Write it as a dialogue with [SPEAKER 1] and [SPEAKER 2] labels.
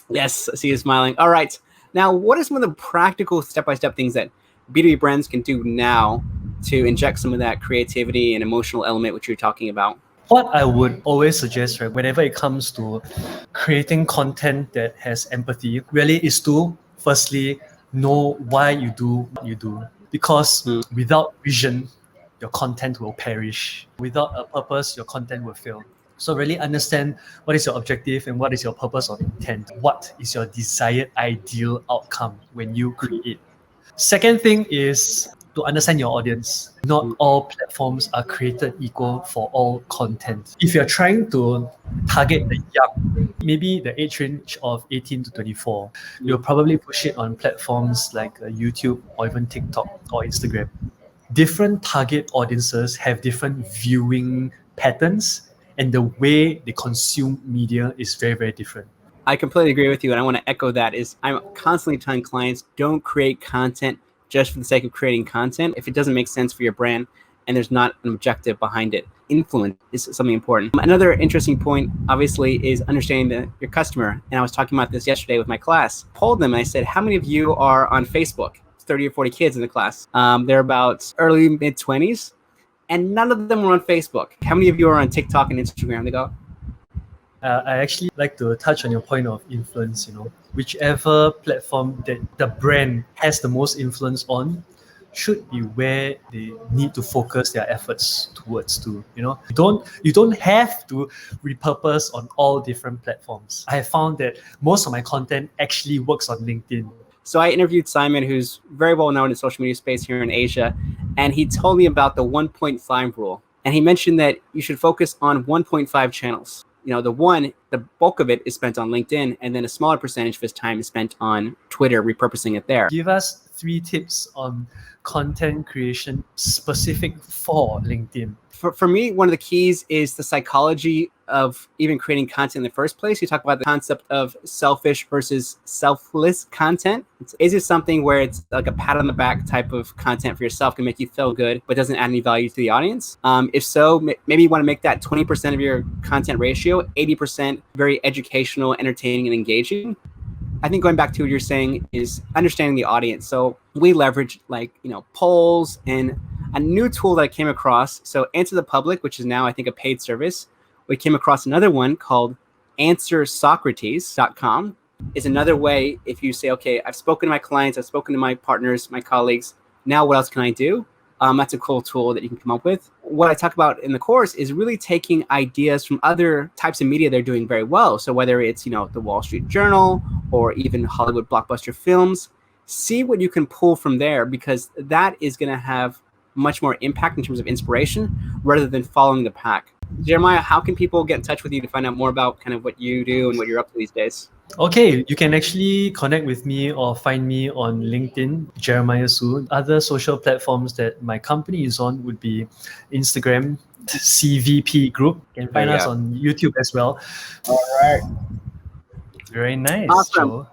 [SPEAKER 1] Yes, I see you smiling. All right. Now, what are some of the practical step-by-step things that B2B brands can do now to inject some of that creativity and emotional element which you're talking about?
[SPEAKER 2] What I would always suggest, right, whenever it comes to creating content that has empathy, really is to firstly know why you do what you do. Because without vision, your content will perish. Without a purpose, your content will fail. So really understand what is your objective and what is your purpose or intent. What is your desired ideal outcome when you create? Second thing is to understand your audience. Not all platforms are created equal for all content. If you're trying to target the young, maybe the age range of 18 to 24, you'll probably push it on platforms like YouTube or even TikTok or Instagram. Different target audiences have different viewing patterns, and the way they consume media is very, very different.
[SPEAKER 1] I completely agree with you, and I want to echo that. Is I'm constantly telling clients, don't create content just for the sake of creating content if it doesn't make sense for your brand and there's not an objective behind it. Influence is something important. Another interesting point, obviously, is understanding your customer. And I was talking about this yesterday with my class. I polled them and I said, how many of you are on Facebook? It's 30 or 40 kids in the class. They're about early, mid-20s, and none of them were on Facebook. How many of you are on TikTok and Instagram? They go,
[SPEAKER 2] I actually like to touch on your point of influence. Whichever platform that the brand has the most influence on should be where they need to focus their efforts towards. You don't have to repurpose on all different platforms. I have found that most of my content actually works on LinkedIn.
[SPEAKER 1] So I interviewed Simon, who's very well known in social media space here in Asia, and he told me about the 1.5 rule. And he mentioned that you should focus on 1.5 channels. The bulk of it is spent on LinkedIn, and then a smaller percentage of his time is spent on Twitter, repurposing it there.
[SPEAKER 2] Give us 3 tips on content creation specific for LinkedIn.
[SPEAKER 1] For me, one of the keys is the psychology of even creating content in the first place. You talk about the concept of selfish versus selfless content. Is it something where it's like a pat on the back type of content for yourself, can make you feel good, but doesn't add any value to the audience? If so, maybe you want to make that 20% of your content ratio, 80% very educational, entertaining, and engaging. I think going back to what you're saying is understanding the audience. So we leverage polls and a new tool that I came across. So Answer the Public, which is now I think a paid service. We came across another one called AnswerSocrates.com. Is another way if you say, okay, I've spoken to my clients, I've spoken to my partners, my colleagues. Now what else can I do? That's a cool tool that you can come up with. What I talk about in the course is really taking ideas from other types of media they're doing very well. So whether it's, the Wall Street Journal or even Hollywood blockbuster films, see what you can pull from there, because that is going to have much more impact in terms of inspiration rather than following the pack. Jeremiah, how can people get in touch with you to find out more about kind of what you do and what you're up to these days?
[SPEAKER 2] Okay, you can actually connect with me or find me on LinkedIn, Jeremiah Su. Other social platforms that my company is on would be Instagram, CVP Group. You can find us on YouTube as well.
[SPEAKER 1] All right.
[SPEAKER 2] Very nice,
[SPEAKER 1] Awesome.
[SPEAKER 2] Joe.